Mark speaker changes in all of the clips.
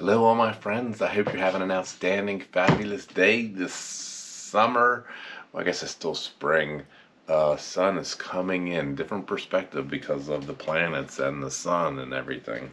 Speaker 1: Hello all my friends, I hope you're having an outstanding, fabulous day this summer. Well, I guess it's still spring. Sun is coming in, different perspective because of the planets and the sun and everything.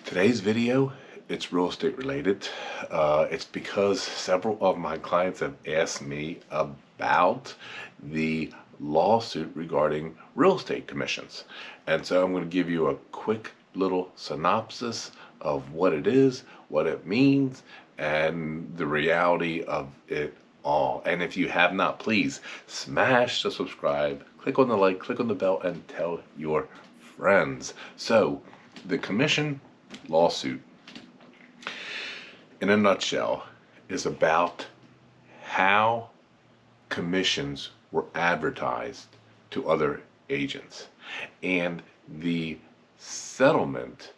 Speaker 1: Today's video, it's real estate related. It's because several of my clients have asked me about the lawsuit regarding real estate commissions. And so I'm going to give you a quick little synopsis of what it is, what it means, and the reality of it all. And if you have not, please smash the subscribe, click on the like, click on the bell, and tell your friends. So the commission lawsuit, in a nutshell, is about how commissions were advertised to other agents. And the settlement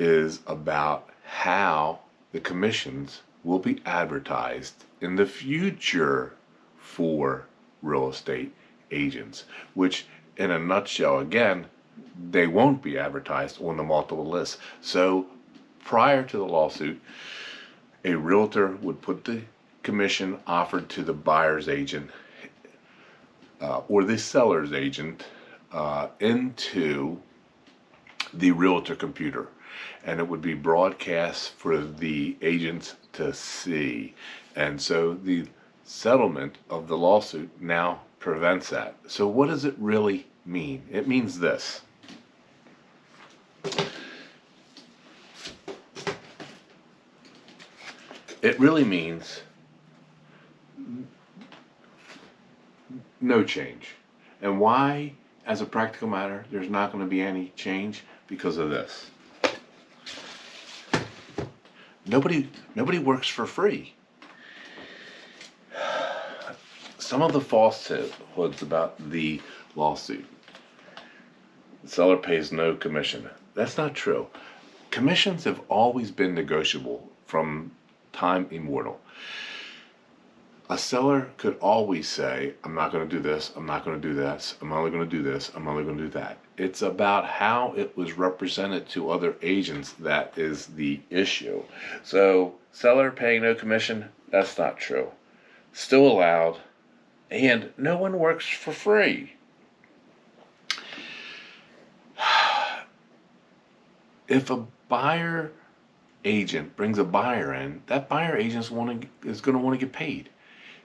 Speaker 1: is about how the commissions will be advertised in the future for real estate agents, which in a nutshell, again, they won't be advertised on the multiple lists. So prior to the lawsuit, a realtor would put the commission offered to the buyer's agent or the seller's agent into the realtor computer, and it would be broadcast for the agents to see. And so the settlement of the lawsuit now prevents that. So what does it really mean? It means this. It really means no change. And why, as a practical matter, there's not going to be any change? Because of this. Nobody works for free. Some of the falsehoods about the lawsuit. The seller pays no commission. That's not true. Commissions have always been negotiable from time immemorial. A seller could always say, I'm not going to do this, I'm not going to do this, I'm only going to do this, I'm only going to do that. It's about how it was represented to other agents that is the issue. So, seller paying no commission, that's not true. Still allowed, and no one works for free. If a buyer agent brings a buyer in, that buyer agent is going to want to get paid.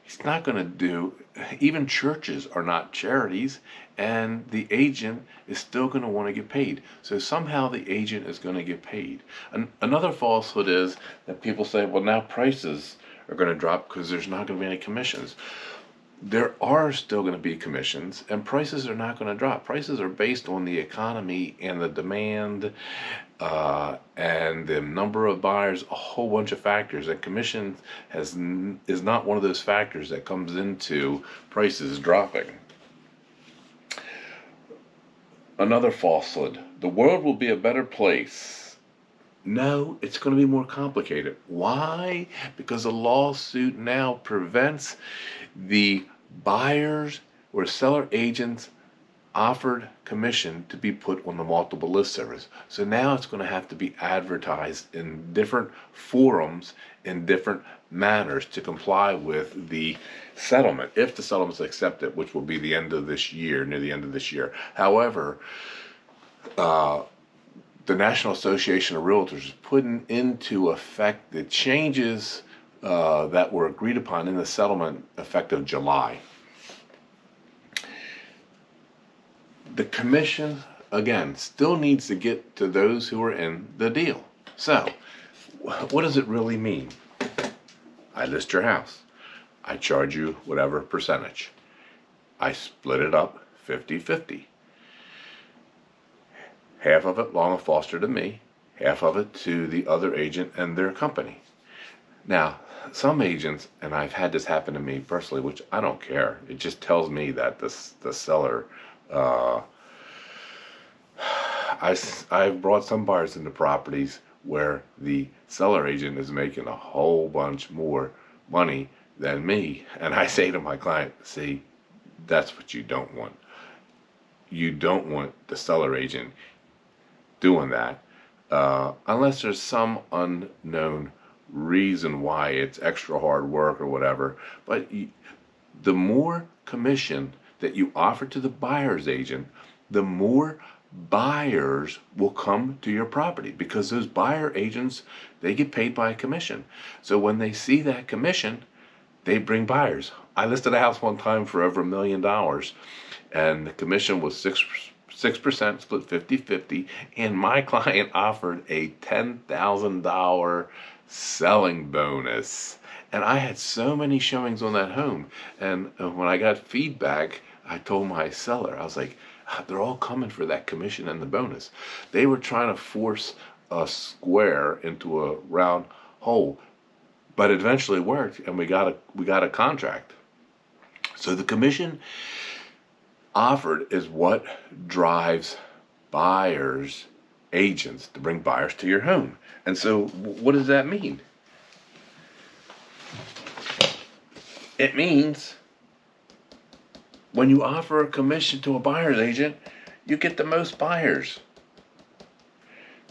Speaker 1: He's not going to do, even churches are not charities, and the agent is still going to want to get paid. So somehow the agent is going to get paid. Another falsehood is that people say, well, now prices are going to drop because there's not going to be any commissions. There are still going to be commissions, and prices are not going to drop. Prices are based on the economy and the demand and the number of buyers, a whole bunch of factors. And commission is not one of those factors that comes into prices dropping. Another falsehood, the world will be a better place. No, it's going to be more complicated. Why? Because the lawsuit now prevents the buyers or seller agents offered commission to be put on the multiple list service. So now it's going to have to be advertised in different forums in different manners to comply with the settlement, if the settlement is accepted, which will be the end of this year, near the end of this year. However, the National Association of Realtors is putting into effect the changes that were agreed upon in the settlement effective July. The commission, again, still needs to get to those who are in the deal. So, what does it really mean? I list your house. I charge you whatever percentage. I split it up 50-50. Half of it Long and Foster to me, half of it to the other agent and their company. Now, some agents, and I've had this happen to me personally, which I don't care. It just tells me that the seller, I've brought some buyers into properties where the seller agent is making a whole bunch more money than me. And I say to my client, see, that's what you don't want. You don't want the seller agent doing that. unless there's some unknown reason why it's extra hard work or whatever. But the more commission that you offer to the buyer's agent, the more buyers will come to your property, because those buyer agents, they get paid by a commission. So when they see that commission, they bring buyers. I listed a house one time for over $1 million, and the commission was 6%, split 50-50, and my client offered a $10,000 selling bonus. And I had so many showings on that home, and when I got feedback, I told my seller, I was like, they're all coming for that commission and the bonus. They were trying to force a square into a round hole, but it eventually worked, and we got a contract. So the commission offered is what drives buyers, agents, to bring buyers to your home. And so what does that mean? It means when you offer a commission to a buyer's agent, you get the most buyers.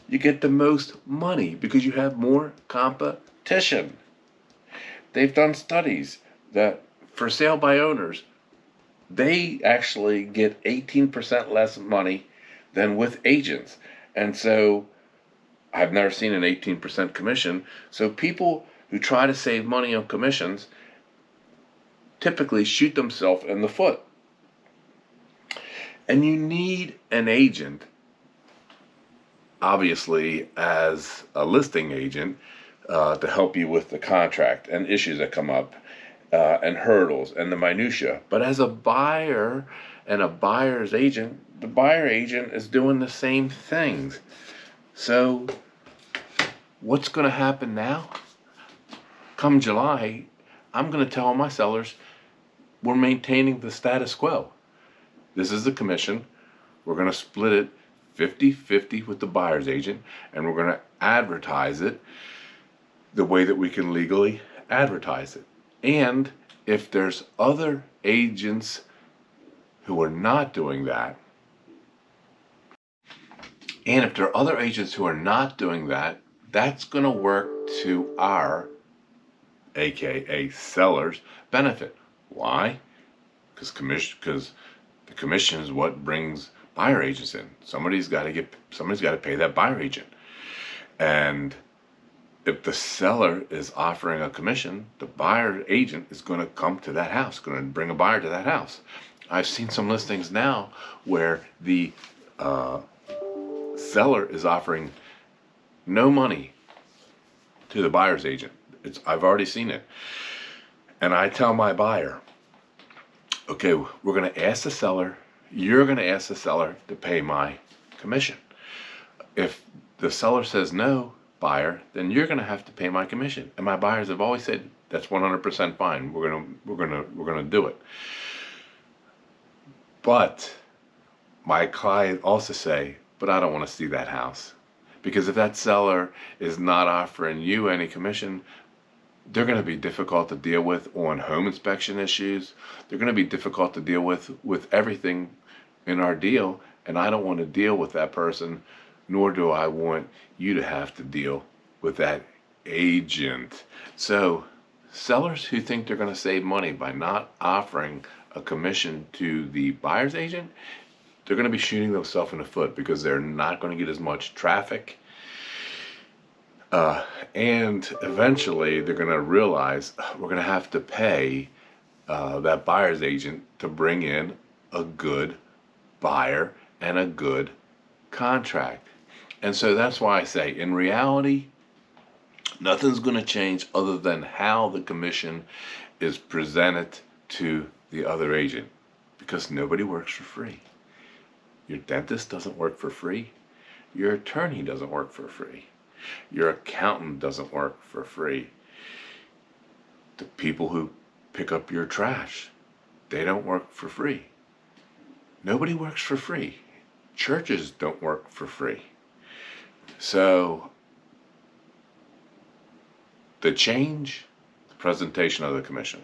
Speaker 1: You get the most money because you have more competition. They've done studies that for sale by owners, they actually get 18% less money than with agents. And so I've never seen an 18% commission. So people who try to save money on commissions typically shoot themselves in the foot. And you need an agent, obviously, as a listing agent, to help you with the contract and issues that come up, and hurdles and the minutia. But as a buyer and a buyer's agent, the buyer agent is doing the same things. So what's going to happen now? Come July, I'm going to tell all my sellers, we're maintaining the status quo. This is the commission. We're going to split it 50-50 with the buyer's agent, and we're going to advertise it the way that we can legally advertise it. And if there's other agents who are not doing that, that's going to work to our, aka sellers, benefit. Why? Because the commission is what brings buyer agents in. Somebody's got to pay that buyer agent. And if the seller is offering a commission, the buyer agent is going to come to that house, going to bring a buyer to that house. I've seen some listings now where the seller is offering no money to the buyer's agent. I've already seen it. And I tell my buyer, okay, you're going to ask the seller to pay my commission. If the seller says no, buyer, then you're going to have to pay my commission. And my buyers have always said that's 100% fine. We're going to do it. But my client also say, but I don't want to see that house, because if that seller is not offering you any commission, they're going to be difficult to deal with on home inspection issues. They're going to be difficult to deal with everything in our deal, and I don't want to deal with that person, nor do I want you to have to deal with that agent. So sellers who think they're going to save money by not offering a commission to the buyer's agent, they're going to be shooting themselves in the foot, because they're not going to get as much traffic. And eventually they're going to realize we're going to have to pay that buyer's agent to bring in a good buyer and a good contract. And so that's why I say, in reality, nothing's going to change other than how the commission is presented to the other agent, because nobody works for free. Your dentist doesn't work for free. Your attorney doesn't work for free. Your accountant doesn't work for free. The people who pick up your trash, they don't work for free. Nobody works for free. Churches don't work for free. So the presentation of the commission.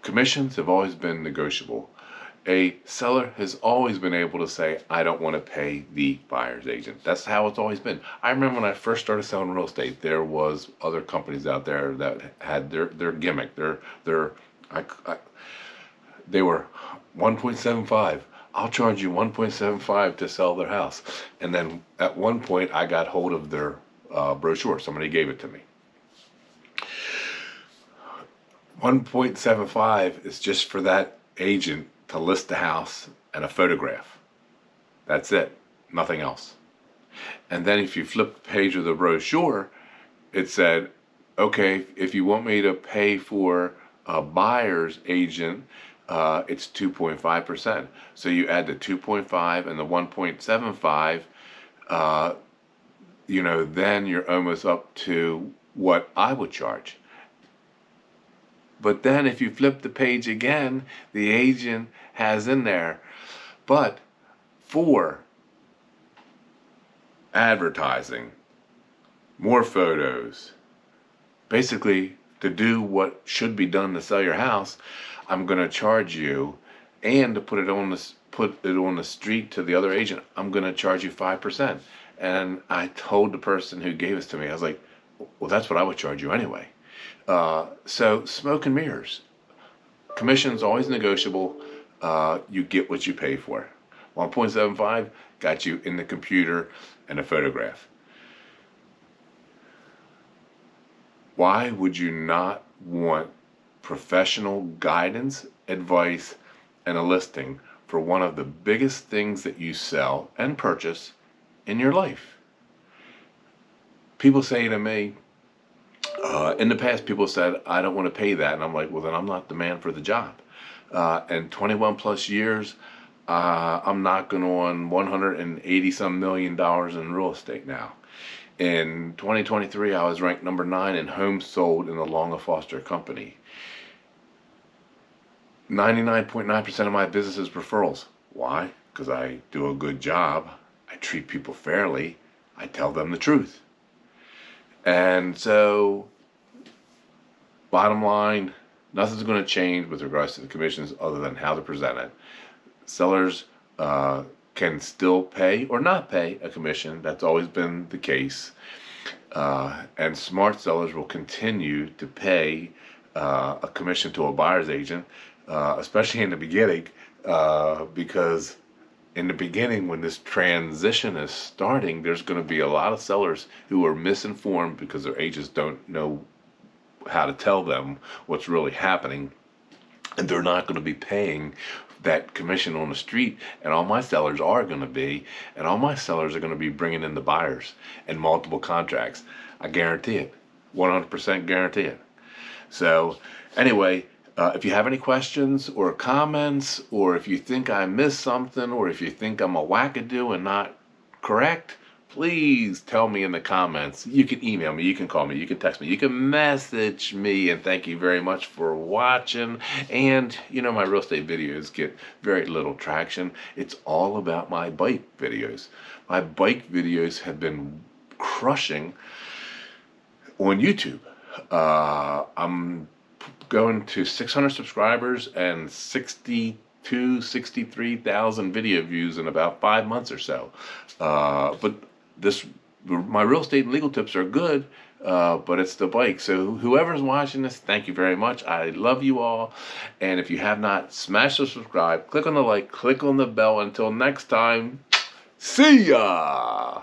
Speaker 1: Commissions have always been negotiable. a seller has always been able to say, I don't want to pay the buyer's agent. That's how it's always been. I remember when I first started selling real estate, there was other companies out there that had their gimmick, they were 1.75. I'll charge you 1.75 to sell their house. And then at one point I got hold of their brochure. Somebody gave it to me. 1.75 is just for that agent to list the house and a photograph. That's it. Nothing else. And then if you flip the page of the brochure, it said, okay, if you want me to pay for a buyer's agent, it's 2.5%. So you add the 2.5 and the 1.75, then you're almost up to what I would charge. But then if you flip the page again, the agent has in there, but for advertising, more photos, basically to do what should be done to sell your house, I'm going to charge you, and to put it on the street to the other agent, I'm going to charge you 5%. And I told the person who gave this to me, I was like, well, that's what I would charge you anyway. So smoke and mirrors. Commission's always negotiable. You get what you pay for. 1.75 got you in the computer and a photograph. Why would you not want professional guidance, advice, and a listing for one of the biggest things that you sell and purchase in your life? People say to me, in the past, people said, I don't want to pay that. And I'm like, well, then I'm not the man for the job. And 21 plus years, I'm knocking on 180 some $million in real estate now. In 2023, I was ranked number 9 in homes sold in the Longa Foster Company. 99.9% of my business is referrals. Why? Because I do a good job. I treat people fairly. I tell them the truth. And so, bottom line, nothing's going to change with regards to the commissions other than how they're presented. Sellers can still pay or not pay a commission. That's always been the case. And smart sellers will continue to pay a commission to a buyer's agent, especially in the beginning, because in the beginning, when this transition is starting, there's going to be a lot of sellers who are misinformed because their agents don't know how to tell them what's really happening, and they're not going to be paying that commission on the street. And all my sellers are going to be, and all my sellers are going to be bringing in the buyers and multiple contracts. I guarantee it, 100% guarantee it. So anyway, if you have any questions or comments, or if you think I missed something, or if you think I'm a wackadoo and not correct, please tell me in the comments. You can email me, you can call me, you can text me, you can message me, and thank you very much for watching. And my real estate videos get very little traction. It's all about my bike videos. My bike videos have been crushing on YouTube. I'm going to 600 subscribers and 63,000 video views in about 5 months or so. But my real estate and legal tips are good, but it's the bike. So whoever's watching this, thank you very much. I love you all. And if you have not, smash the subscribe, click on the like, click on the bell. Until next time, see ya!